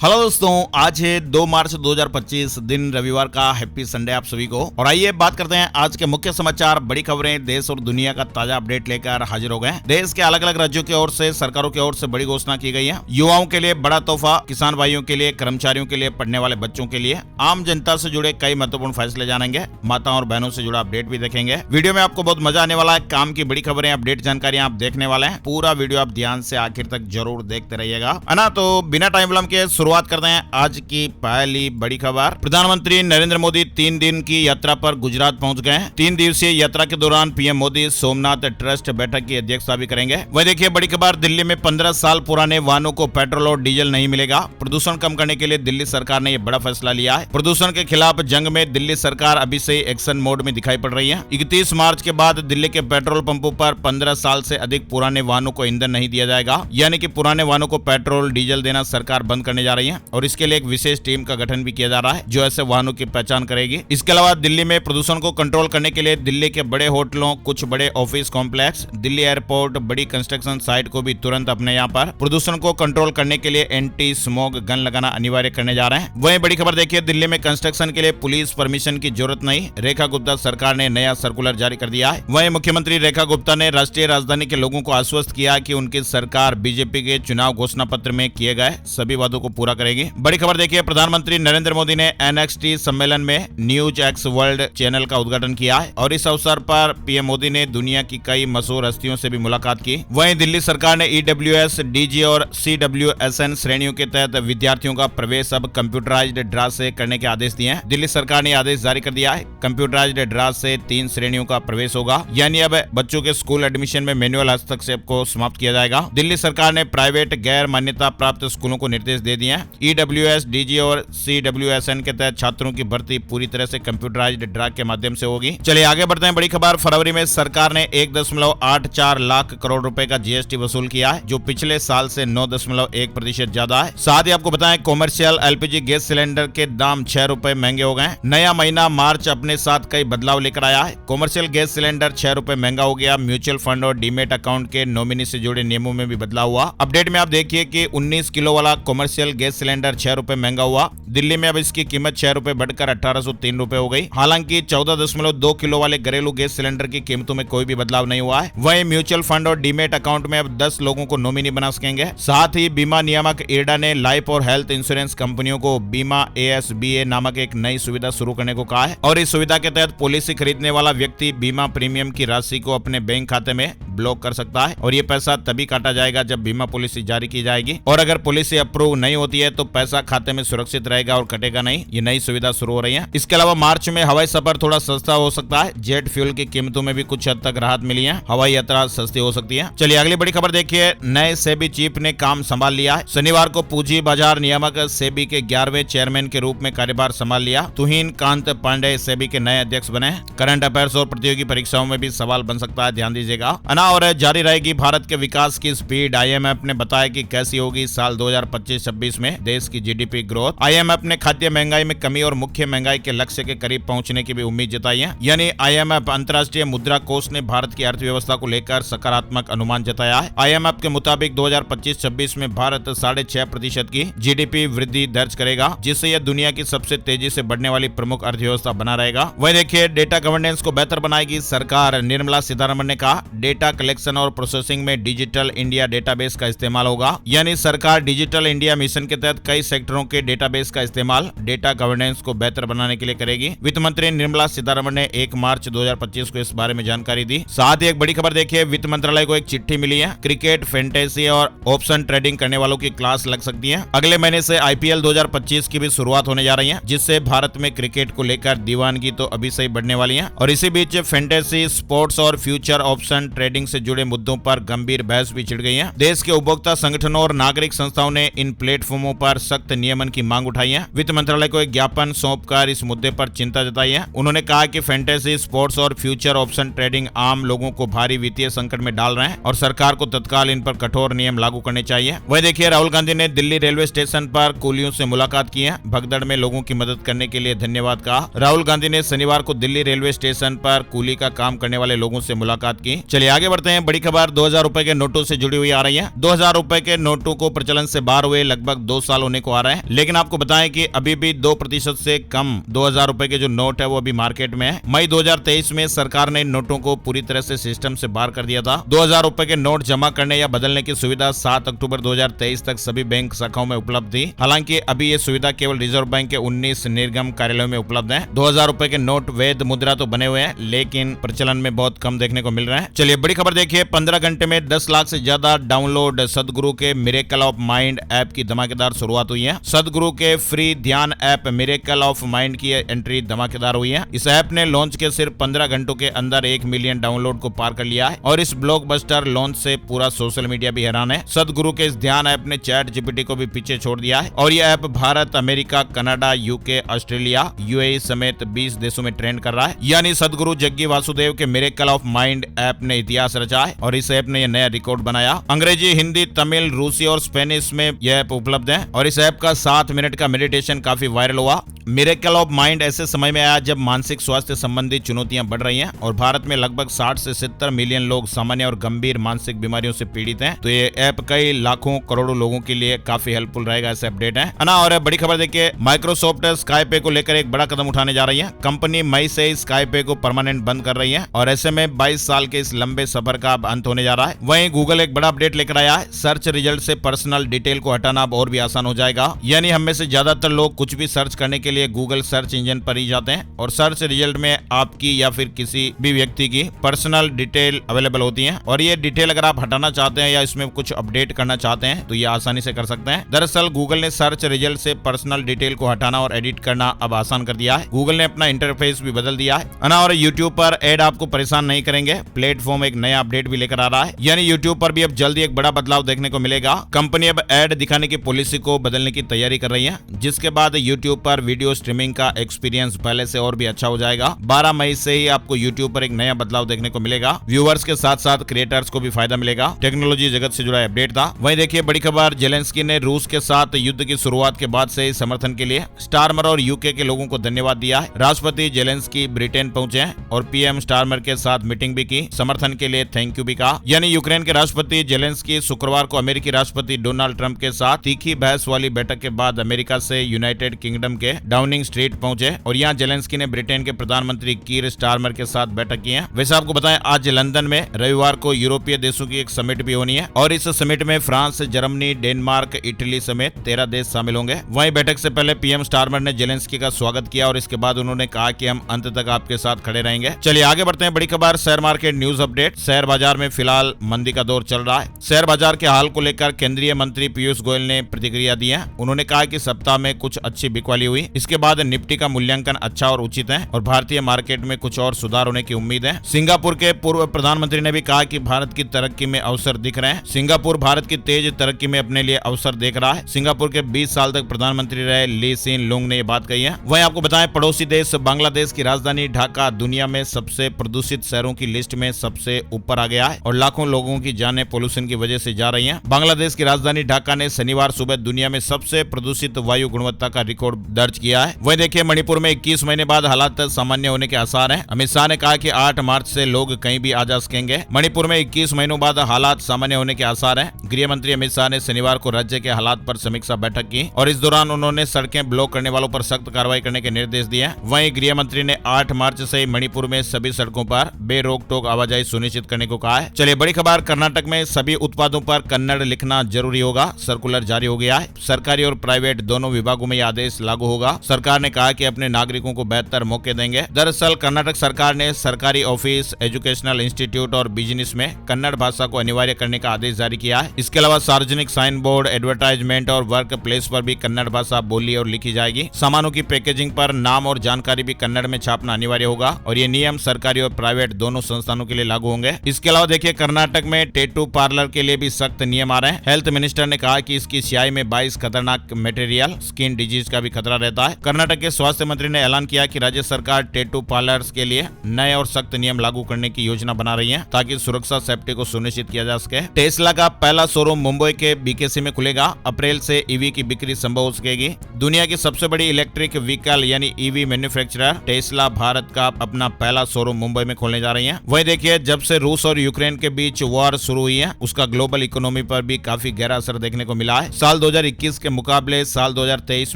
Hello दोस्तों, आज है 2 मार्च 2025 दिन रविवार का। हैप्पी संडे आप सभी को। और आइए बात करते हैं आज के मुख्य समाचार, बड़ी खबरें, देश और दुनिया का ताजा अपडेट लेकर हाजिर हो गए। देश के अलग अलग राज्यों की ओर से, सरकारों की ओर से बड़ी घोषणा की गई है। युवाओं के लिए बड़ा तोहफा, किसान भाइयों के लिए, कर्मचारियों के लिए, पढ़ने वाले बच्चों के लिए, आम जनता से जुड़े कई महत्वपूर्ण फैसले जानेंगे। माताओं और बहनों से जुड़ा अपडेट भी देखेंगे। वीडियो में आपको बहुत मजा आने वाला है। काम की बड़ी खबरें, अपडेट जानकारियां आप देखने वाले हैं। पूरा वीडियो आप ध्यान से आखिर तक जरूर देखते रहिएगा, है ना। तो बिना टाइम विलंब के शुरुआत करते हैं आज की पहली बड़ी खबर। प्रधानमंत्री नरेंद्र मोदी 3 दिन की यात्रा पर गुजरात पहुंच गए। 3 दिवसीय यात्रा के दौरान पीएम मोदी सोमनाथ ट्रस्ट बैठक की अध्यक्षता भी करेंगे। वही देखिए बड़ी खबर, दिल्ली में 15 साल पुराने वाहनों को पेट्रोल और डीजल नहीं मिलेगा। प्रदूषण कम करने के लिए दिल्ली सरकार ने यह बड़ा फैसला लिया है। प्रदूषण के खिलाफ जंग में दिल्ली सरकार अभी से एक्शन मोड में दिखाई पड़ रही है। 31 मार्च के बाद दिल्ली के पेट्रोल पंपों पर 15 साल से अधिक पुराने वाहनों को ईंधन नहीं दिया जाएगा, यानी कि पुराने वाहनों को पेट्रोल डीजल देना सरकार बंद करने जा रही है। और इसके लिए एक विशेष टीम का गठन भी किया जा रहा है जो ऐसे वाहनों की पहचान करेगी। इसके अलावा दिल्ली में प्रदूषण को कंट्रोल करने के लिए दिल्ली के बड़े होटलों, कुछ बड़े ऑफिस कॉम्प्लेक्स, दिल्ली एयरपोर्ट, बड़ी कंस्ट्रक्शन साइट को भी तुरंत अपने यहाँ पर प्रदूषण को कंट्रोल करने के लिए एंटी स्मोक गन लगाना अनिवार्य करने जा रहे हैं। वहीं बड़ी खबर देखिए, दिल्ली में कंस्ट्रक्शन के लिए पुलिस परमिशन की जरूरत नहीं। रेखा गुप्ता सरकार ने नया सर्कुलर जारी कर दिया है। वहीं मुख्यमंत्री रेखा गुप्ता ने राष्ट्रीय राजधानी के लोगों को आश्वस्त किया कि उनकी सरकार बीजेपी के चुनाव घोषणा पत्र में किए गए सभी वादों को पूरा करेगी। बड़ी खबर देखिए, प्रधानमंत्री नरेंद्र मोदी ने NXT सम्मेलन में न्यूज एक्स वर्ल्ड चैनल का उद्घाटन किया है। और इस अवसर पर पीएम मोदी ने दुनिया की कई मशहूर हस्तियों से भी मुलाकात की। वहीं दिल्ली सरकार ने EWS, DG और CWSN श्रेणियों के तहत विद्यार्थियों का प्रवेश अब कंप्यूटराइज्ड ड्रा से करने के आदेश दिए हैं। दिल्ली सरकार ने आदेश जारी कर दिया है। कंप्यूटराइज्ड ड्रा से 3 श्रेणियों का प्रवेश होगा, यानी अब बच्चों के स्कूल एडमिशन में मैनुअल हस्तक्षेप को समाप्त किया जाएगा। दिल्ली सरकार ने प्राइवेट गैर मान्यता प्राप्त स्कूलों को निर्देश दे दिए हैं। EWS, DG और CWSN के तहत छात्रों की भर्ती पूरी तरह से कंप्यूटराइज्ड ड्रा के माध्यम से होगी। चलिए आगे बढ़ते हैं। बड़ी खबर, फरवरी में सरकार ने 1.84 लाख करोड़ रुपए का GST वसूल किया है, जो पिछले साल से 9.1% ज्यादा है। साथ ही आपको बताएं, कॉमर्शियल LPG गैस सिलेंडर के दाम 6 रुपए महंगे हो गए। नया महीना मार्च अपने साथ कई बदलाव लेकर आया है। कॉमर्शियल गैस सिलेंडर 6 रुपए महंगा हो गया। म्यूचुअल फंड और डीमेट अकाउंट के नॉमिनी से जुड़े नियमों में भी बदलाव हुआ। अपडेट में आप देखिए कि 19 किलो वाला कॉमर्शियल गैस सिलेंडर 6 रुपए महंगा हुआ। दिल्ली में अब इसकी कीमत 6 रुपए बढ़कर 1803 रुपए हो गई। हालांकि 14.2 किलो वाले घरेलू गैस सिलेंडर की कीमतों में कोई भी बदलाव नहीं हुआ है। वहीं म्यूचुअल फंड और डीमेट अकाउंट में अब 10 लोगों को नॉमिनी बना सकेंगे। साथ ही बीमा नियामक IRDA ने लाइफ और हेल्थ इंश्योरेंस कंपनियों को बीमा ASBA नामक एक नई सुविधा शुरू करने को कहा है। और इस सुविधा के तहत पॉलिसी खरीदने वाला व्यक्ति बीमा प्रीमियम की राशि को अपने बैंक खाते में ब्लॉक कर सकता है। और ये पैसा तभी काटा जाएगा जब बीमा पॉलिसी जारी की जाएगी। और अगर पॉलिसी अप्रूव नहीं होती है तो पैसा खाते में सुरक्षित रहेगा और कटेगा नहीं। ये नई सुविधा शुरू हो रही है। इसके अलावा मार्च में हवाई सफर थोड़ा सस्ता हो सकता है। जेट फ्यूल की कीमतों में भी कुछ हद तक राहत मिली है। हवाई यात्रा सस्ती हो सकती है। चलिए अगली बड़ी खबर देखिए, नए सेबी चीफ ने काम संभाल लिया है। शनिवार को पूंजी बाजार नियामक सेबी के 11वें चेयरमैन के रूप में कार्यभार संभाल लिया। तुहिन कांत पांडे सेबी के नए अध्यक्ष बने। करंट अफेयर्स और प्रतियोगी परीक्षाओं में भी सवाल बन सकता है, ध्यान दीजिएगा। और जारी रहेगी भारत के विकास की स्पीड। IMF ने बताया कि कैसी होगी साल 2025-26 में देश की GDP ग्रोथ। IMF ने खाद्य महंगाई में कमी और मुख्य महंगाई के लक्ष्य के करीब पहुंचने की भी उम्मीद जताई है। यानी IMF अंतर्राष्ट्रीय मुद्रा कोष ने भारत की अर्थव्यवस्था को लेकर सकारात्मक अनुमान जताया है। IMF के मुताबिक 2025-26 में भारत 6.5% की GDP वृद्धि दर्ज करेगा, जिससे यह दुनिया की सबसे तेजी से बढ़ने वाली प्रमुख अर्थव्यवस्था बना रहेगा। वही देखिए, डेटा गवर्नेंस को बेहतर बनाएगी सरकार। निर्मला सीतारमण ने कहा, डेटा कलेक्शन और प्रोसेसिंग में डिजिटल इंडिया डेटाबेस का इस्तेमाल होगा। यानी सरकार डिजिटल इंडिया मिशन के तहत कई सेक्टरों के डेटाबेस का इस्तेमाल डेटा गवर्नेंस को बेहतर बनाने के लिए करेगी। वित्त मंत्री निर्मला सीतारमण ने 1 मार्च 2025 को इस बारे में जानकारी दी। साथ ही एक बड़ी खबर देखिए, वित्त मंत्रालय को एक चिट्ठी मिली है। क्रिकेट, फैंटेसी और ऑप्शन ट्रेडिंग करने वालों की क्लास लग सकती है। अगले महीने से IPL 2025 की भी शुरुआत होने जा रही है, जिससे भारत में क्रिकेट को लेकर दीवानगी तो अभी से ही बढ़ने वाली है। और इसी बीच फैंटेसी, स्पोर्ट्स और फ्यूचर ऑप्शन ट्रेडिंग से जुड़े मुद्दों पर गंभीर बहस भी छिड़ गई है। देश के उपभोक्ता संगठनों और नागरिक संस्थाओं ने इन प्लेटफॉर्मों पर सख्त नियमन की मांग उठाई है। वित्त मंत्रालय को एक ज्ञापन सौंपकर इस मुद्दे पर चिंता जताई है। उन्होंने कहा कि फैंटेसी, स्पोर्ट्स और फ्यूचर ऑप्शन ट्रेडिंग आम लोगों को भारी वित्तीय संकट में डाल रहे हैं और सरकार को तत्काल इन पर कठोर नियम लागू करने चाहिए। वही देखिए, राहुल गांधी ने दिल्ली रेलवे स्टेशन पर कुलियों से मुलाकात की है। भगदड़ में लोगों की मदद करने के लिए धन्यवाद कहा। राहुल गांधी ने शनिवार को दिल्ली रेलवे स्टेशन पर कुली का काम करने वाले लोगों से मुलाकात की। चलिए आगे बढ़ते हैं। बड़ी खबर 2000 रुपए के नोटों से जुड़ी हुई आ रही है। 2000 रुपए के नोटों को प्रचलन से बाहर हुए लगभग 2 साल होने को आ रहे हैं, लेकिन आपको बताएं कि अभी भी 2% से कम 2000 रुपए के जो नोट है वो अभी मार्केट में है। मई 2023 में सरकार ने इन नोटों को पूरी तरह से सिस्टम से बाहर कर दिया था। 2000 रुपए के नोट जमा करने या बदलने की सुविधा 7 अक्टूबर 2023 तक सभी बैंक शाखाओं में उपलब्ध थी। हालांकि अभी ये सुविधा केवल रिजर्व बैंक के 19 निर्गम कार्यालयों में उपलब्ध है। 2000 रुपए के नोट वैध मुद्रा तो बने हुए हैं, लेकिन प्रचलन में बहुत कम देखने को मिल रहा है। चलिए बड़ी खबर देखिए, 15 घंटे में 10 लाख से ज्यादा डाउनलोड। सदगुरु के मिरेकल ऑफ माइंड ऐप की धमाकेदार शुरुआत हुई है। सदगुरु के फ्री ध्यान ऐप मिरेकल ऑफ माइंड की एंट्री धमाकेदार हुई है। इस ऐप ने लॉन्च के सिर्फ 15 घंटों के अंदर 1 मिलियन डाउनलोड को पार कर लिया है और इस ब्लॉकबस्टर लॉन्च से पूरा सोशल मीडिया भी हैरान है। सदगुरु के इस ध्यान ऐप ने चैट जीपीटी को भी पीछे छोड़ दिया है और यह app Bharat, America, Canada, UK, Australia, UAE समेत 20 देशों में ट्रेंड कर रहा है। यानी सदगुरु जग्गी वासुदेव के मिरेकल ऑफ माइंड ऐप ने इतिहास रचा है और इस ऐप ने यह नया रिकॉर्ड बनाया। अंग्रेजी, हिंदी, तमिल, रूसी और स्पेनिश में यह ऐप उपलब्ध है और इस ऐप का 7 मिनट का मेडिटेशन काफी वायरल हुआ। मिरेकल ऑफ माइंड ऐसे समय में आया जब मानसिक स्वास्थ्य संबंधी चुनौतियां बढ़ रही हैं और भारत में लगभग 60 से 70 मिलियन लोग सामान्य और गंभीर मानसिक बीमारियों से पीड़ित हैं। तो ये ऐप कई लाखों करोड़ों लोगों के लिए काफी हेल्पफुल रहेगा। ऐसे अपडेट है ना। और बड़ी खबर देखिए, माइक्रोसॉफ्ट स्काईपे को लेकर एक बड़ा कदम उठाने जा रही है। कंपनी मई से स्काईपे को परमानेंट बंद कर रही है और ऐसे में 22 साल के इस लंबे सफर का अब अंत होने जा रहा है। वहीं गूगल एक बड़ा अपडेट लेकर आया है। सर्च रिजल्ट से पर्सनल डिटेल को हटाना अब और भी आसान हो जाएगा। यानी हम में से ज्यादातर लोग कुछ भी सर्च करने के लिए गूगल सर्च इंजन पर ही जाते हैं और सर्च रिजल्ट में आपकी या फिर किसी भी व्यक्ति की पर्सनल डिटेल अवेलेबल होती है और ये डिटेल अगर आप हटाना चाहते हैं या इसमें कुछ अपडेट करना चाहते हैं तो ये आसानी से कर सकते हैं। दरअसल गूगल ने सर्च रिजल्ट से पर्सनल डिटेल को हटाना और एडिट करना अब आसान कर दिया है। गूगल ने अपना इंटरफेस भी बदल दिया है ना। और यूट्यूब पर एड आपको परेशान नहीं करेंगे। प्लेटफॉर्म एक नया अपडेट भी लेकर आ रहा है, यानी यूट्यूब पर भी अब जल्दी एक बड़ा बदलाव देखने को मिलेगा। कंपनी अब एड दिखाने की पॉलिसी को बदलने की तैयारी कर रही है, जिसके बाद यूट्यूब पर वीडियो स्ट्रीमिंग का एक्सपीरियंस पहले से और भी अच्छा हो जाएगा। 12 मई से ही आपको यूट्यूब पर एक नया बदलाव देखने को मिलेगा। व्यूअर्स के साथ साथ क्रिएटर्स को भी फायदा मिलेगा। टेक्नोलॉजी जगत से जुड़ा अपडेट था। वहीं देखिए बड़ी खबर, जेलेंस्की ने रूस के साथ युद्ध की शुरुआत के बाद से ही समर्थन के लिए स्टारमर और यूके के लोगों को धन्यवाद दिया है। राष्ट्रपति जेलेंस्की ब्रिटेन पहुंचे और पीएम स्टारमर के साथ मीटिंग भी की, समर्थन के लिए थैंक यू भी कहा। यानी यूक्रेन के राष्ट्रपति जेलेंस्की शुक्रवार को अमेरिकी राष्ट्रपति डोनाल्ड ट्रंप के साथ तीखी बहस वाली बैठक के बाद अमेरिका से यूनाइटेड किंगडम के डाउनिंग स्ट्रीट पहुंचे और यहाँ जेलेंस्की ने ब्रिटेन के प्रधानमंत्री कीर स्टारमर के साथ बैठक की है। वैसे आपको बताएं, आज लंदन में रविवार को यूरोपीय देशों की एक समिट भी होनी है और इस समिट में फ्रांस, जर्मनी, डेनमार्क, इटली समेत 13 देश शामिल होंगे। वहीं बैठक से पहले पीएम स्टारमर ने जेलेंस्की का स्वागत किया और इसके बाद उन्होंने कहा कि हम अंत तक आपके साथ खड़े रहेंगे। चलिए आगे बढ़ते हैं। बड़ी खबर, share market news update. Share बाजार में फिलहाल मंदी का दौर चल रहा है। शेयर बाजार के हाल को लेकर केंद्रीय मंत्री पीयूष गोयल ने प्रतिक्रिया दी है। उन्होंने कहा कि सप्ताह में कुछ अच्छी बिकवाली हुई, इसके बाद निफ्टी का मूल्यांकन अच्छा और उचित है और भारतीय मार्केट में कुछ और सुधार होने की उम्मीद है। सिंगापुर के पूर्व प्रधानमंत्री ने भी कहा कि भारत की तरक्की में अवसर दिख रहे हैं। सिंगापुर भारत की तेज तरक्की में अपने लिए अवसर देख रहा है। सिंगापुर के 20 साल तक प्रधानमंत्री रहे ली सीन लुंग ने यह बात कही है। वहीं आपको बताएं, पड़ोसी देश बांग्लादेश की राजधानी ढाका दुनिया में सबसे प्रदूषित शहरों की लिस्ट में सबसे ऊपर आ गया है और लाखों लोगों की जानें पोल्यूशन की वजह से जा रही हैं। बांग्लादेश की राजधानी ढाका ने शनिवार सुबह दुनिया में सबसे प्रदूषित वायु गुणवत्ता का रिकॉर्ड दर्ज किया है। वहीं देखिए मणिपुर में 21 महीने बाद हालात सामान्य होने के आसार हैं। अमित शाह ने कहा कि 8 मार्च से लोग कहीं भी आ जा सकेंगे। मणिपुर में 21 महीनों बाद हालात सामान्य होने के आसार हैं। गृह मंत्री अमित शाह ने शनिवार को राज्य के हालात पर समीक्षा बैठक की और इस दौरान उन्होंने सड़कें ब्लॉक करने वालों पर सख्त कार्रवाई करने के निर्देश दिए। वहीं गृह मंत्री ने 8 मार्च से मणिपुर में सभी सड़कों पर बेरोक टोक आवाजाही सुनिश्चित करने को कहा है। चलिए बड़ी खबर, कर्नाटक में सभी उत्पादों पर कन्नड़ लिखना जरूरी होगा, सर्कुलर जारी हो गया है। सरकारी और प्राइवेट दोनों विभागों में यह आदेश लागू होगा। सरकार ने कहा कि अपने नागरिकों को बेहतर मौके देंगे। दरअसल कर्नाटक सरकार ने सरकारी ऑफिस, एजुकेशनल इंस्टीट्यूट और बिजनेस में कन्नड़ भाषा को अनिवार्य करने का आदेश जारी किया है। इसके अलावा सार्वजनिक साइन बोर्ड, एडवर्टाइजमेंट और वर्क प्लेस पर भी कन्नड़ भाषा बोली और लिखी जाएगी। सामानों की पैकेजिंग पर नाम और जानकारी भी कन्नड़ में छापना अनिवार्य होगा और ये नियम सरकारी और प्राइवेट दोनों संस्थानों के लिए लागू होंगे। इसके अलावा देखिए कर्नाटक में टैटू पार्लर के लिए भी सख्त नियम आ रहे हैं। हेल्थ मिनिस्टर ने कहा कि इसकी स्याही में 22 खतरनाक मटेरियल, स्किन डिजीज का भी खतरा रहता है है। कर्नाटक के स्वास्थ्य मंत्री ने ऐलान किया कि राज्य सरकार टैटू पार्लर्स के लिए नए और सख्त नियम लागू करने की योजना बना रही है ताकि सुरक्षा सेफ्टी को सुनिश्चित किया जा सके। टेस्ला का पहला शोरूम मुंबई के बीकेसी में खुलेगा। अप्रैल से ईवी की बिक्री संभव हो सकेगी। दुनिया की सबसे बड़ी इलेक्ट्रिक व्हीकल यानी ईवी मैन्युफैक्चरर टेस्ला भारत का अपना पहला शोरूम मुंबई में खोलने जा रही है। वहीं देखिए, जब से रूस और यूक्रेन के बीच वॉर शुरू हुई है उसका ग्लोबल इकोनॉमी पर भी काफी गहरा असर देखने को मिला है। साल 2021 के मुकाबले साल 2023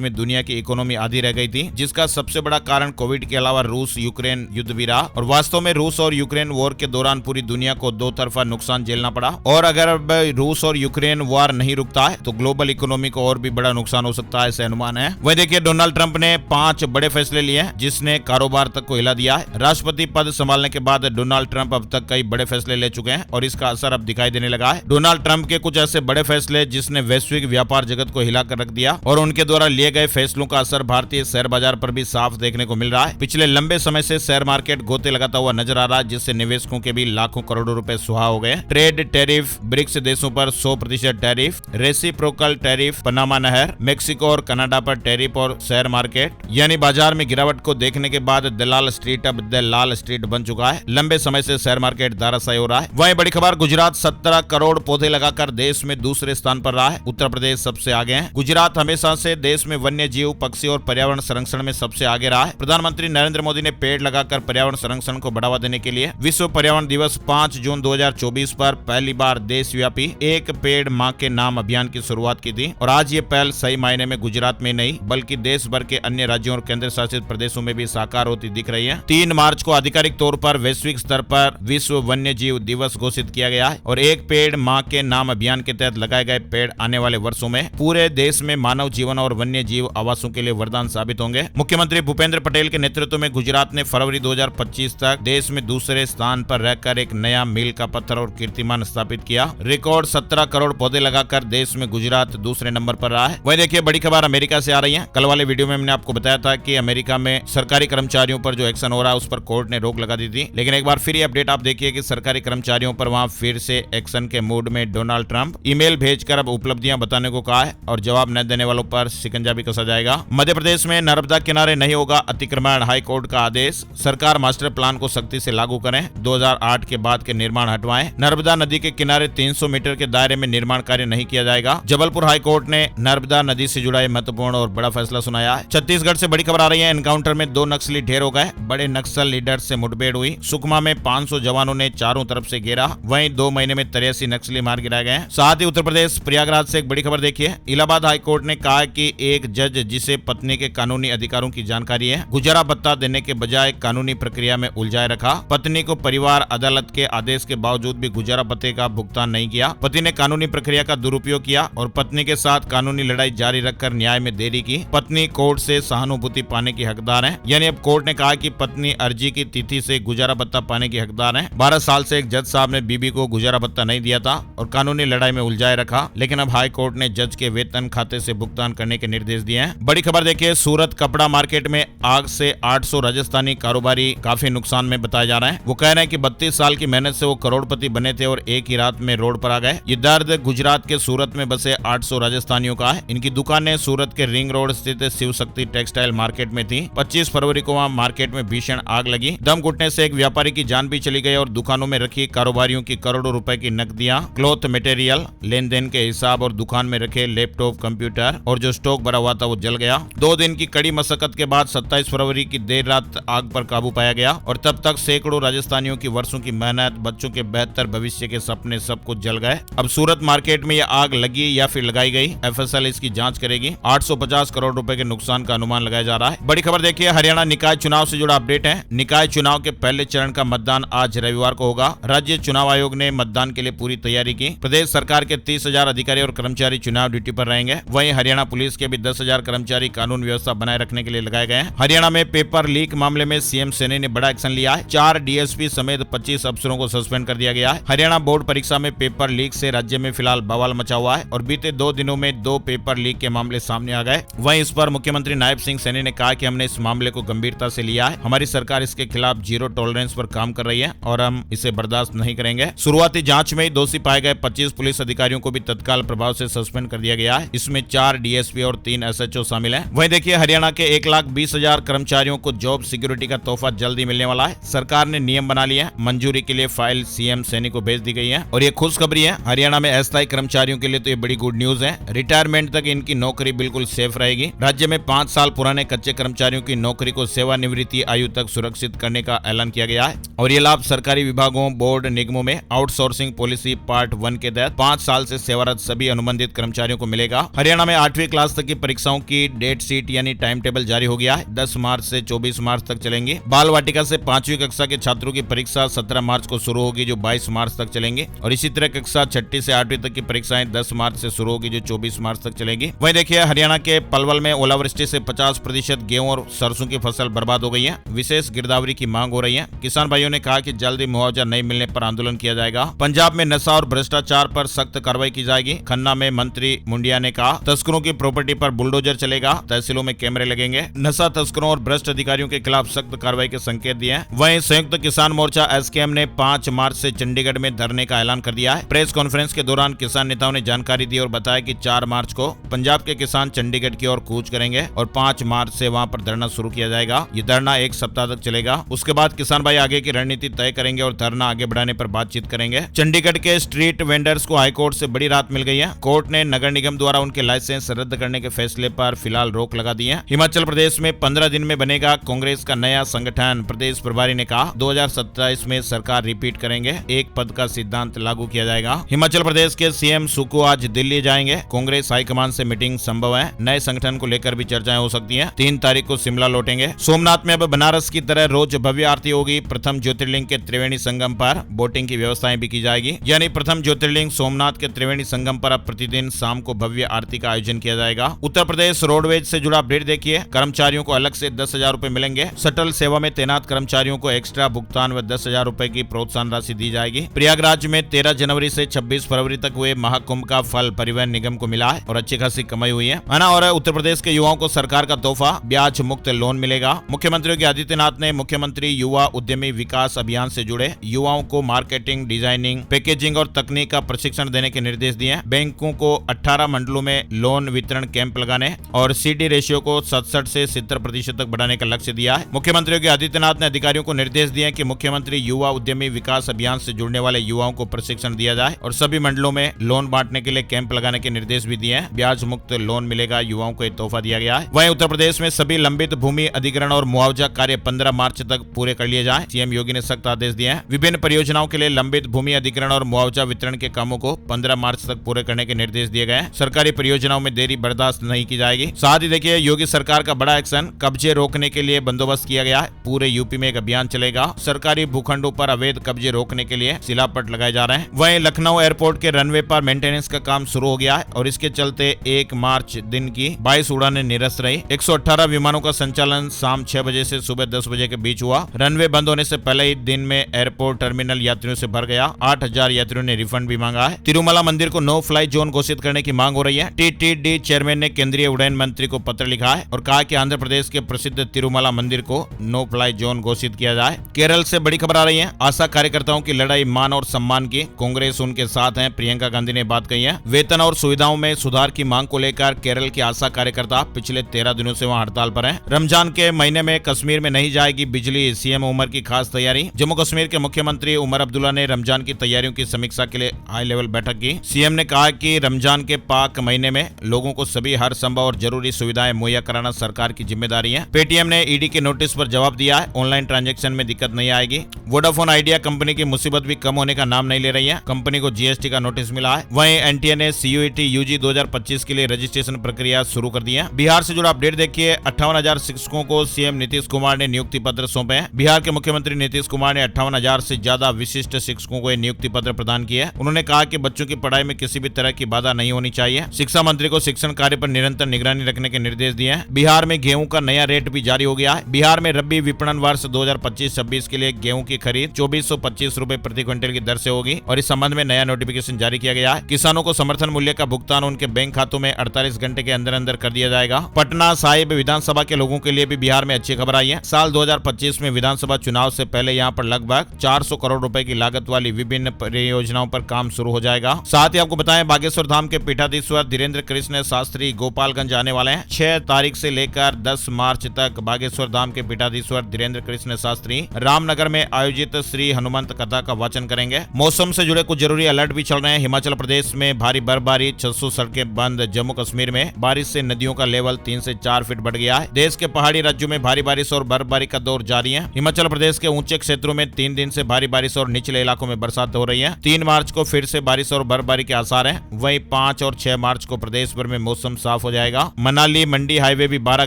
में दुनिया की इकोनॉमी आधी रह गई थी, जिसका सबसे बड़ा कारण कोविड के अलावा रूस यूक्रेन युद्ध भी रहा। और वास्तव में रूस और यूक्रेन वॉर के दौरान पूरी दुनिया को दो तरफा नुकसान झेलना पड़ा। और अगर अब रूस और यूक्रेन वॉर नहीं रुकता है तो ग्लोबल इकोनॉमी को और भी बड़ा नुकसान हो सकता है, ऐसे अनुमान है। वही देखिए, डोनाल्ड ट्रंप ने 5 बड़े फैसले लिए हैं जिसने कारोबार तक को हिला दिया है। राष्ट्रपति पद संभालने के बाद डोनाल्ड ट्रंप अब तक कई बड़े फैसले ले चुके हैं और इसका असर अब दिखाई देने लगा है। डोनाल्ड ट्रंप के कुछ ऐसे बड़े फैसले जिसने वैश्विक व्यापार जगत को हिलाकर रख दिया और उनके द्वारा लिए गए फैसलों का असर भारतीय शेयर बाजार पर भी साफ देखने को मिल रहा है। पिछले लंबे समय से शेयर मार्केट गोते लगाता हुआ नजर आ रहा है, जिससे निवेशकों के भी लाखों करोड़ों रुपए सुहा हो गए। ट्रेड टैरिफ, ब्रिक्स देशों पर 100% टैरिफ, रेसिप्रोकल टैरिफ, पनामा नहर, मेक्सिको और कनाडा पर टैरिफ और शेयर मार्केट यानी बाजार में गिरावट को देखने के बाद दलाल स्ट्रीट अब दलाल स्ट्रीट बन चुका है। लंबे समय से शेयर मार्केट धाराशायी हो रहा है। वहीं बड़ी खबर, गुजरात 17 करोड़ पौधे लगाकर देश में दूसरे स्थान पर रहा है। उत्तर प्रदेश सबसे आगे है। गुजरात हमेशा से देश में वन्य जीव, पक्षी और पर्यावरण संरक्षण में सबसे आगे रहा है। प्रधानमंत्री नरेंद्र मोदी ने पेड़ लगाकर पर्यावरण संरक्षण को बढ़ावा देने के लिए विश्व पर्यावरण दिवस 5 जून 2024 पर पहली बार देशव्यापी एक पेड़ मां के नाम अभियान की शुरुआत की थी। और आज ये पहल सही मायने में गुजरात में नहीं बल्कि देश भर के अन्य राज्यों और केंद्र शासित प्रदेशों में भी साकार होती दिख रही है। 3 मार्च को आधिकारिक तौर पर वैश्विक स्तर पर विश्व वन्य जीव दिवस घोषित किया गया है और एक पेड़ मां के नाम अभियान के तहत लगाए गए पेड़ आने वाले वर्षों में पूरे देश में मानव जीवन और वन्य जीव आवासों के लिए वरदान साबित होंगे। मुख्यमंत्री भूपेंद्र पटेल के नेतृत्व में गुजरात ने फरवरी 2025 तक देश में दूसरे स्थान पर रहकर एक नया मील का पत्थर और कीर्तिमान स्थापित किया। रिकॉर्ड 17 करोड़ पौधे लगाकर देश में गुजरात दूसरे नंबर पर रहा है। वही देखिए, बड़ी खबर अमेरिका से आ रही है। कल वाले वीडियो में मैंने आपको बताया था कि अमेरिका में सरकारी कर्मचारियों पर जो एक्शन हो रहा है उस पर कोर्ट ने रोक लगा दी थी, लेकिन एक बार फिर ये अपडेट आप देखिए कि सरकारी कर्मचारियों पर वहां फिर से एक्शन के मूड में डोनाल्ड ट्रंप ईमेल भेजकर अब उपलब्धियां बताने को कहा है और जवाब न देने वालों पर शिकंजा भी कसा जाएगा। मध्य प्रदेश में नर्मदा किनारे नहीं होगा अतिक्रमण, हाई कोर्ट का आदेश। सरकार मास्टर प्लान को सख्ती से लागू करें, 2008 के बाद के निर्माण हटवाएं। नर्मदा नदी के किनारे 300 मीटर के दायरे में निर्माण कार्य नहीं किया जाएगा। जबलपुर हाई कोर्ट ने नर्मदा नदी से जुड़ा महत्वपूर्ण और बड़ा फैसला सुनाया है। छत्तीसगढ़ से बड़ी खबर आ रही है। एनकाउंटर में 2 नक्सली ढेर हो गए। बड़े नक्सल लीडर से मुठभेड़ हुई। सुकमा में 500 जवानों ने चारों तरफ से घेरा। वहीं 2 महीने में 83 नक्सली मार गिराए गए। साथ ही उत्तर प्रदेश प्रयागराज से एक बड़ी खबर देखिए। इलाहाबाद हाई कोर्ट ने कहा कि एक जज जिसे पत्नी के कानूनी अधिकारों की जानकारी है, गुजारा भत्ता देने के बजाय कानूनी प्रक्रिया में उलझाए रखा। पत्नी को परिवार अदालत के आदेश के बावजूद भी गुजारा भत्ते का भुगतान नहीं किया। पति ने कानूनी प्रक्रिया का दुरुपयोग किया और पत्नी के साथ कानूनी लड़ाई जारी रखकर न्याय में देरी की। पत्नी कोर्ट से सहानुभूति पाने की हकदार है। यानी अब कोर्ट ने कहा कि पत्नी अर्जी की तिथि से गुजारा भत्ता पाने की हकदार है। 12 साल से एक जज साहब ने बीबी को गुजारा भत्ता नहीं दिया था और कानूनी लड़ाई में उलझाए रखा, लेकिन अब हाई कोर्ट ने जज के वेतन खाते से भुगतान करने के निर्देश दिए हैं। बड़ी खबर देखिए, सूरत कपड़ा मार्केट में आग से 800 राजस्थानी कारोबारी काफी नुकसान में बताए जा रहे हैं। वो कह रहे हैं कि 32 साल की मेहनत से वो करोड़पति बने थे और एक ही रात में रोड पर आ गए। ये दर्द गुजरात के सूरत में बसे 800 राजस्थानियों का है। इनकी दुकानें सूरत के रिंग रोड स्थित शिव शक्ति टेक्सटाइल मार्केट में थी। 25 फरवरी को वहां मार्केट में भीषण आग लगी। दम घुटने से एक व्यापारी की जान भी चली गई और दुकानों में रखी कारोबारियों की करोड़ों रुपए की नकदियां, क्लॉथ मटेरियल, लेन देन के हिसाब और दुकान में रखे लैपटॉप, कंप्यूटर और जो स्टॉक भरा हुआ था वो जल गया। 2 दिन की कड़ी मशक्कत के बाद 27 फरवरी की देर रात आग पर काबू पाया गया और तब तक सैकड़ों राजस्थानियों की वर्षों की मेहनत, बच्चों के बेहतर भविष्य के सपने सब कुछ जल गए। अब सूरत मार्केट में यह आग लगी या फिर लगाई गई, FSL इसकी जांच करेगी। 850 करोड़ रुपए के नुकसान का अनुमान लगाया जा रहा है। बड़ी खबर देखिए, हरियाणा निकाय चुनाव से जुड़ा अपडेट है। निकाय चुनाव के पहले चरण का मतदान आज रविवार को होगा। राज्य चुनाव आयोग ने मतदान के लिए पूरी तैयारी की। प्रदेश सरकार के 30,000 अधिकारी और कर्मचारी चुनाव ड्यूटी पर रहेंगे। वहीं हरियाणा पुलिस के भी 10,000 कर्मचारी कानून व्यवस्था बनाए रखने के लिए लगाए गए हैं। हरियाणा में पेपर लीक मामले में सीएम सैनी ने बड़ा एक्शन लिया है। 4 DSP समेत 25 अफसरों को सस्पेंड कर दिया गया है। हरियाणा बोर्ड परीक्षा में पेपर लीक से राज्य में फिलहाल बवाल मचा हुआ है और बीते 2 दिनों में 2 पेपर लीक के मामले सामने आ गए। वहीं इस पर मुख्यमंत्री नायब सिंह सैनी ने कहा कि हमने इस मामले को गंभीरता से लिया है। हमारी सरकार इसके खिलाफ जीरो टॉलरेंस पर काम कर रही है और हम इसे बर्दाश्त नहीं करेंगे। शुरुआती जांच में दोषी पाए गए 25 पुलिस अधिकारियों को भी तत्काल प्रभाव से सस्पेंड कर दिया गया है। इसमें 4 DSP और 3 SHO शामिल हैं। वहीं वहीं देखिए हरियाणा के 1,20,000 कर्मचारियों को जॉब सिक्योरिटी का तोहफा जल्दी मिलने वाला है। सरकार ने नियम बना लिया है, मंजूरी के लिए फाइल सीएम सैनी को भेज दी गई है और ये खुशखबरी है हरियाणा में अस्थायी कर्मचारियों के लिए, तो ये बड़ी गुड न्यूज है। रिटायरमेंट तक इनकी नौकरी बिल्कुल सेफ रहेगी। राज्य में 5 साल पुराने कच्चे कर्मचारियों की नौकरी को सेवानिवृत्ति आयु तक सुरक्षित करने का ऐलान किया गया है और ये लाभ सरकारी विभागों, बोर्ड, निगमों में आउटसोर्सिंग पॉलिसी पार्ट 1 के तहत 5 साल से सेवारत सभी अनुबंधित कर्मचारियों को मिलेगा। हरियाणा में 8वीं क्लास तक की परीक्षाओं की डेट शीट यानी टाइम टेबल जारी हो गया है। 10 मार्च से 24 मार्च तक चलेंगे। बाल वाटिका से 5वीं कक्षा के छात्रों की परीक्षा 17 मार्च को शुरू होगी जो 22 मार्च तक चलेंगे और इसी तरह कक्षा 6ठी से 8वीं तक की परीक्षाएं 10 मार्च से शुरू होगी जो 24 मार्च तक चलेगी। वहीं देखिए हरियाणा के पलवल में ओलावृष्टि से 50% गेहूं और सरसों की फसल बर्बाद हो गई है। विशेष गिरदावरी की मांग हो रही है। किसान भाइयों ने कहा कि जल्दी मुआवजा नहीं मिलने पर आंदोलन किया जाएगा। पंजाब में नशा और भ्रष्टाचार पर सख्त कार्रवाई की जाएगी। खन्ना में मंत्री मुंडिया ने कहा तस्करों की प्रॉपर्टी पर बुलडोजर चलेगा, तहसीलों में कैमरे लगेंगे। नशा तस्करों और भ्रष्ट अधिकारियों के खिलाफ सख्त कार्रवाई के संकेत दिए हैं। वहीं संयुक्त किसान मोर्चा एसकेएम ने 5 मार्च से चंडीगढ़ में धरने का ऐलान कर दिया है। प्रेस कॉन्फ्रेंस के दौरान किसान नेताओं ने जानकारी दी और बताया कि 4 मार्च को पंजाब के किसान चंडीगढ़ की ओर कूच करेंगे और 5 मार्च से वहां पर धरना शुरू किया जाएगा। ये धरना 1 सप्ताह तक चलेगा। उसके बाद किसान भाई आगे की रणनीति तय करेंगे और धरना आगे बढ़ाने पर बातचीत करेंगे। चंडीगढ़ के स्ट्रीट वेंडर्स को हाईकोर्ट से बड़ी राहत मिल गई है। कोर्ट ने नगर निगम द्वारा उनके लाइसेंस रद्द करने के फैसले पर फिलहाल रोक लगा दी है। हिमाचल प्रदेश में 15 दिन में बनेगा कांग्रेस का नया संगठन। प्रदेश प्रभारी ने कहा 2027 में सरकार रिपीट करेंगे, एक पद का सिद्धांत लागू किया जाएगा। हिमाचल प्रदेश के सीएम सुक्खू आज दिल्ली जाएंगे। कांग्रेस हाईकमान से मीटिंग संभव है। नए संगठन को लेकर भी चर्चाएं हो सकती हैं। 3 तारीख को शिमला लौटेंगे। सोमनाथ में अब बनारस की तरह रोज भव्य आरती होगी। प्रथम ज्योतिर्लिंग के त्रिवेणी संगम पर बोटिंग की व्यवस्थाएं भी की जाएगी। यानी प्रथम ज्योतिर्लिंग सोमनाथ के त्रिवेणी संगम पर अब प्रतिदिन शाम को भव्य आरती का आयोजन किया जाएगा। उत्तर प्रदेश रोडवेज से जुड़ा अपडेट देखिए। कर्मचारियों को अलग से 10,000 रुपए मिलेंगे। शटल सेवा में तैनात कर्मचारियों को एक्स्ट्रा भुगतान व 10,000 रुपए की प्रोत्साहन राशि दी जाएगी। प्रयागराज में 13 जनवरी से 26 फरवरी तक हुए महाकुंभ का फल परिवहन निगम को मिला है और अच्छी खासी कमाई हुई है ना। और उत्तर प्रदेश के युवाओं को सरकार का तोहफा, ब्याज मुक्त लोन मिलेगा। मुख्यमंत्री योगी आदित्यनाथ ने मुख्यमंत्री युवा उद्यमी विकास अभियान से जुड़े युवाओं को मार्केटिंग, डिजाइनिंग, पैकेजिंग और तकनीक का प्रशिक्षण देने के निर्देश दिए। बैंकों को 18 मंडलों में लोन वितरण कैंप लगाने और CD रेशियो को 67 से 70% तक बढ़ाने का लक्ष्य दिया है। मुख्यमंत्री योगी आदित्यनाथ ने अधिकारियों को निर्देश दिए कि मुख्यमंत्री युवा उद्यमी विकास अभियान से जुड़ने वाले युवाओं को प्रशिक्षण दिया जाए और सभी मंडलों में लोन बांटने के लिए कैंप लगाने के निर्देश भी दिए हैं। ब्याज मुक्त लोन मिलेगा, युवाओं को एक तोहफा दिया गया है। वहीं उत्तर प्रदेश में सभी लंबित भूमि अधिग्रहण और मुआवजा कार्य 15 मार्च तक पूरे कर लिए जाए। सीएम योगी ने सख्त आदेश दिए हैं। विभिन्न परियोजनाओं के लिए लंबित भूमि अधिग्रहण और मुआवजा वितरण के कामों को 15 मार्च तक पूरे करने के निर्देश दिए गए। सरकारी परियोजनाओं में देरी बर्दाश्त नहीं की जाएगी। साथ ही देखिए योगी सरकार का बड़ा एक्शन, कब्जे रोकने के लिए बंदोबस्त किया गया है। पूरे यूपी में एक अभियान चलेगा। सरकारी भूखंडों पर अवैध कब्जे रोकने के लिए शिलापट लगाए जा रहे हैं। वहीं लखनऊ एयरपोर्ट के रनवे पर मेंटेनेंस का काम शुरू हो गया है और इसके चलते 1 मार्च दिन की 22 उड़ानें निरस्त रही। 118 विमानों का संचालन शाम 6 बजे से सुबह 10 बजे के बीच हुआ। रनवे बंद होने से पहले ही दिन में एयरपोर्ट टर्मिनल यात्रियों से भर गया। 8,000 यात्रियों ने रिफंड भी मांगा है। तिरुमला मंदिर को नो फ्लाई जोन घोषित करने की मांग हो रही है। TTD चेयरमैन ने केंद्रीय उड्डयन मंत्री को पत्र लिखा है और कहा कि आंध्र प्रदेश के प्रसिद्ध तिरुमला मंदिर को नो फ्लाई जोन घोषित किया जाए। केरल से बड़ी खबर आ रही है। आशा कार्यकर्ताओं की लड़ाई मान और सम्मान की, कांग्रेस उनके साथ है, प्रियंका गांधी ने बात कही है। वेतन और सुविधाओं में सुधार की मांग को लेकर केरल की आशा कार्यकर्ता पिछले 13 दिनों से वहां हड़ताल पर हैं। रमजान के महीने में कश्मीर में नहीं जाएगी बिजली, सीएम उमर की खास तैयारी। जम्मू कश्मीर के मुख्यमंत्री उमर अब्दुल्ला ने रमजान की तैयारियों की समीक्षा के लिए हाई लेवल बैठक की। सीएम ने कहा कि रमजान के पाक महीने में लोगों को सभी हर संभव और जरूरी सुविधाएं मुहैया कराना सरकार की जिम्मेदारी है। पेटीएम ने ईडी के नोटिस पर जवाब दिया है। ऑनलाइन ट्रांजैक्शन में दिक्कत नहीं आएगी। वोडाफोन आइडिया कंपनी की मुसीबत भी कम होने का नाम नहीं ले रही है। कंपनी को जीएसटी का नोटिस मिला है। वहीं एनटीए ने CUET UG 2025 के लिए रजिस्ट्रेशन प्रक्रिया शुरू कर दी है। बिहार से जुड़ा अपडेट देखिए। 58,000 शिक्षकों को सीएम नीतीश कुमार ने नियुक्ति पत्र सौंपे हैं। बिहार के मुख्यमंत्री नीतीश कुमार ने 58,000 से ज्यादा विशिष्ट शिक्षकों को नियुक्ति पत्र प्रदान किए। उन्होंने कहा कि बच्चों की पढ़ाई में किसी भी तरह की बाधा नहीं होनी चाहिए। शिक्षा मंत्री को शिक्षण कार्य पर निरंतर निगरानी रखने के निर्देश दिए हैं। बिहार में गेहूं का नया रेट भी जारी हो गया है। बिहार में रबी विपणन वर्ष 2025-26 के लिए गेहूं की खरीद 2425 रुपए प्रति क्विंटल की दर से होगी और इस संबंध में नया नोटिफिकेशन जारी किया गया है। किसानों को समर्थन मूल्य का भुगतान उनके बैंक खातों में 48 घंटे के अंदर अंदर कर दिया जाएगा। पटना साहिब विधानसभा के लोगों के लिए भी बिहार में अच्छी खबर आई है। साल 2025 में विधानसभा चुनाव से पहले यहाँ पर लगभग 400 करोड़ रुपए की लागत वाली विभिन्न परियोजनाओं पर काम शुरू हो जाएगा। साथ ही आपको बताएं बागेश्वर धाम के पीठाधीश्वर धीरेन्द्र कृष्ण शास्त्री गोपालगंज आने वाले हैं। 6 तारीख से लेकर 10 मार्च तक बागेश्वर धाम के पीठाधीश्वर धीरेन्द्र कृष्ण शास्त्री रामनगर में आयोजित श्री हनुमंत कथा का वाचन करेंगे। मौसम से जुड़े कुछ जरूरी अलर्ट भी चल रहे हैं। हिमाचल प्रदेश में भारी बर्फबारी, 600 सड़कें बंद। जम्मू कश्मीर में बारिश से नदियों का लेवल 3 से 4 फीट बढ़ गया है। देश के पहाड़ी राज्यों में भारी बारिश और बर्फबारी का दौर जारी है। हिमाचल प्रदेश के ऊंचे क्षेत्रों में 3 दिन से भारी बारिश और निचले इलाकों में बरसात हो रही है। 3 मार्च को फिर से बारिश और बर्फबारी के आसार हैं। वहीं 5 और 6 मार्च को प्रदेश भर में मौसम साफ हो जाएगा। मनाली मंडी हाईवे भी 12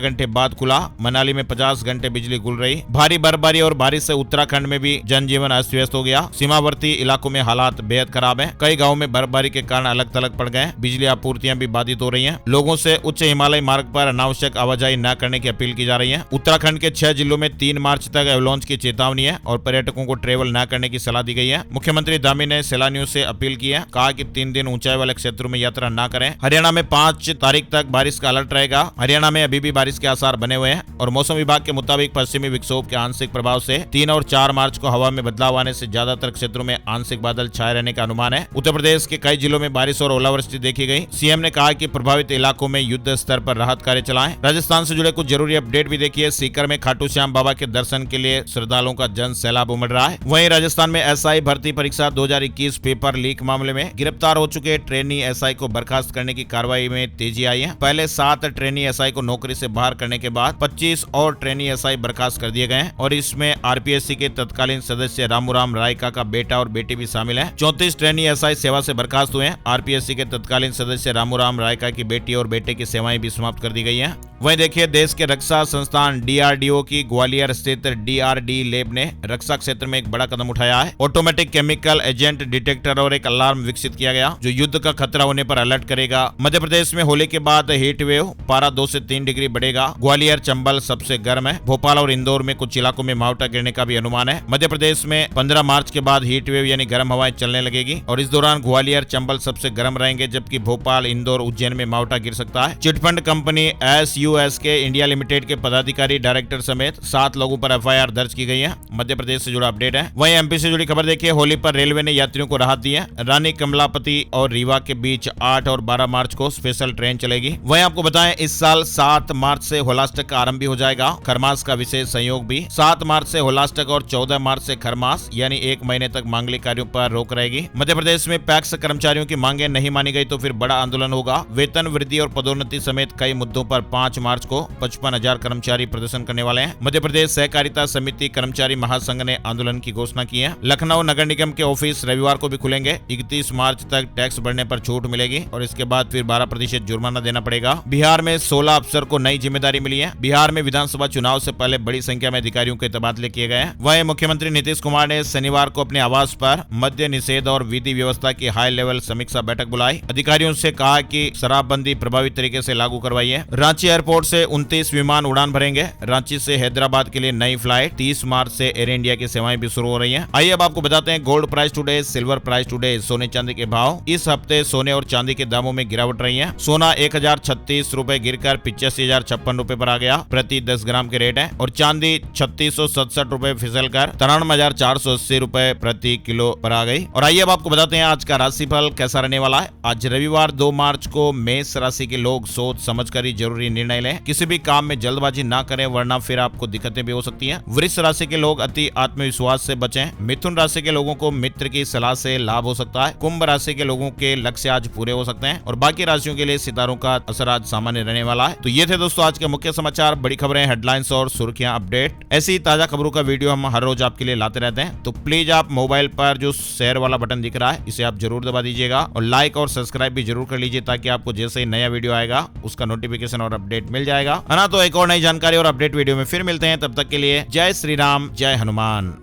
घंटे बाद खुला। मनाली में 50 घंटे बिजली गुल रही। भारी बर्फबारी और बारिश से उत्तराखंड में भी जनजीवन अस्त व्यस्त हो गया। सीमावर्ती इलाकों में हालात बेहद खराब है। कई गाँव में बर्फबारी के कारण अलग थलग पड़ गए। बिजली आपूर्तियां भी बाधित हो रही है। लोगों से उच्च हिमालय मार्ग पर अनावश्यक आवाजाही न करने की अपील की जा रही है। उत्तराखंड के 6 जिलों में 3 मार्च तक एवलांच की चेतावनी है और पर्यटकों को ट्रेवल न करने की सलाह दी गई है। मुख्यमंत्री धामी ने सैलानियों से अपील की है, कहा कि 3 दिन ऊंचाई वाले क्षेत्रों में यात्रा न करें। हरियाणा में 5 तारीख तक बारिश का अलर्ट रहेगा। हरियाणा में अभी भी बारिश के आसार बने हुए हैं और मौसम विभाग के मुताबिक पश्चिमी विक्षोभ के आंशिक प्रभाव से 3 और 4 मार्च को हवा में बदलाव आने से ज्यादातर क्षेत्रों में आंशिक बादल छाए रहने का अनुमान है। उत्तर प्रदेश के कई जिलों में बारिश और ओलावृष्टि देखी गई। सीएम ने कहा कि प्रभावित इलाकों में युद्ध स्तर पर राहत कार्य चलाएं। राजस्थान से जुड़े कुछ जरूरी अपडेट भी देखिए। सीकर में खाटू श्याम बाबा के दर्शन के लिए श्रद्धालुओं का जन सैलाब उमड़ रहा है। वहीं राजस्थान में एसआई भर्ती परीक्षा 2021 पेपर लीक मामले में गिरफ्तार हो चुके ट्रेनी एसआई को बर्खास्त करने की कार्रवाई में तेजी आई है। पहले 7 ट्रेनी एसआई को नौकरी से बाहर करने के बाद 25 और ट्रेनी एसआई बर्खास्त कर दिए गए हैं और इसमें आरपीएससी के तत्कालीन सदस्य रामूराम रायका का बेटा और बेटी भी शामिल है। 34 ट्रेनी एसआई सेवा से बर्खास्त हुए हैं। आरपीएससी के तत्कालीन सदस्य रामूराम रायका की बेटी और बेटे की सेवाएं भी समाप्त कर दी गई हैं। वहीं देखिए, देश के रक्षा संस्थान डीआरडीओ की ग्वालियर स्थित डीआरडी लैब ने रक्षा क्षेत्र में एक बड़ा कदम उठाया है। ऑटोमेटिक केमिकल एजेंट डिटेक्टर और एक अलार्म विकसित किया गया जो युद्ध का खतरा होने पर अलर्ट करेगा। मध्य प्रदेश में होली के बाद हीट वेव, पारा 2 से 3 डिग्री बढ़ेगा। ग्वालियर चंबल सबसे गर्म है। भोपाल और इंदौर में कुछ इलाकों में मावठा गिरने का भी अनुमान है। मध्य प्रदेश में 15 मार्च के बाद हीट वेव यानी गर्म हवाएं चलने लगेगी और इस दौरान ग्वालियर चंबल सबसे गर्म रहेंगे, जबकि भोपाल, इंदौर, उज्जैन में मावठा गिर सकता है। Chit fund company SUSK India limited के पदाधिकारी, डायरेक्टर समेत 7 लोगों पर एफआईआर दर्ज की गई है। मध्य प्रदेश से जुड़ा अपडेट है। वहीं एमपी से जुड़ी खबर देखिए। होली पर रेलवे ने यात्रियों को राहत दी है। रानी कमलापति और रीवा के बीच 8 और 12 मार्च को स्पेशल ट्रेन चलेगी। वहीं आपको बताएं, इस साल 7 मार्च से होलाष्टक का आरंभ भी हो जाएगा। खरमास का विशेष संयोग भी। 7 मार्च से होलाष्टक और 14 मार्च से खरमास, यानी 1 महीने तक मांगलिक कार्यों पर रोक रहेगी। मध्य प्रदेश में पैक्स कर्मचारियों की मांगे नहीं मानी गई तो फिर बड़ा आंदोलन होगा। वेतन वृद्धि और पदोन्नति समेत कई मुद्दों पर 5 मार्च को 55,000 कर्मचारी प्रदर्शन करने वाले हैं। मध्य प्रदेश सहकारिता समिति कर्मचारी महासंघ ने आंदोलन की घोषणा की है। लखनऊ नगर निगम के ऑफिस रविवार को भी खुलेंगे। 31 मार्च तक टैक्स बढ़ने पर छूट मिलेगी और इसके बाद फिर 12% जुर्माना देना पड़ेगा। बिहार में 16 अफसर को नई जिम्मेदारी मिली है। बिहार में विधानसभा चुनाव से पहले बड़ी संख्या में अधिकारियों के तबादले किए गए हैं। वहीं मुख्यमंत्री नीतीश कुमार ने शनिवार को अपने आवास पर मद्य निषेध और विधि व्यवस्था की हाई लेवल समीक्षा बैठक बुलाई। अधिकारियों से कहा कि शराबबंदी प्रभावी तरीके से लागू करवाई है। रांची एयरपोर्ट से 29 विमान उड़ान भरेंगे। रांची से हैदराबाद के लिए नई फ्लाइट 30 मार्च से एयर इंडिया की सेवाएं भी शुरू हो रही हैं। आइए अब आपको बताते हैं gold price today, silver price today, सोने चांदी के भाव। इस हफ्ते सोने और चांदी के दामों में गिरावट रही है। सोना 1036 रुपए गिरकर 85,056 रुपए पर आ गया प्रति 10 ग्राम के रेट है और चांदी 3667 रुपए फिसल कर 93,480 रुपए प्रति किलो पर आ गई। और आइए अब आपको बताते हैं आज का राशिफल कैसा रहने वाला है। आज रविवार 2 मार्च को मेष राशि के लोग सोच समझकर ही जरूरी निर्णय लें। किसी भी काम में जल्दबाजी ना करें वरना फिर आपको दिक्कतें भी हो सकती हैं। वृष राशि के लोग अति आत्मविश्वास से बचें। मिथुन राशि के लोगों को मित्र की सलाह से लाभ हो सकता है। कुंभ राशि के लोगों के लक्ष्य आज पूरे हो सकते हैं और बाकी राशियों के लिए सितारों का असर आज सामान्य रहने वाला है। तो ये थे दोस्तों आज के मुख्य समाचार, बड़ी खबरें, हेडलाइंस और सुर्खियां, अपडेट। ऐसी ताजा खबरों का वीडियो हम हर रोज आपके लिए लाते रहते हैं। तो प्लीज आप मोबाइल पर जो शेयर वाला बटन दिख रहा है इसे आप जरूर दबा दीजिएगा और लाइक और सब्सक्राइब भी जरूर कर लीजिए ताकि आपको जैसे ही नया वीडियो आएगा उसका नोटिफिकेशन और अपडेट मिल जाएगा। है ना। तो एक और नई जानकारी और अपडेट वीडियो में फिर मिलते हैं। तब तक के लिए जय श्री राम, जय हनुमान।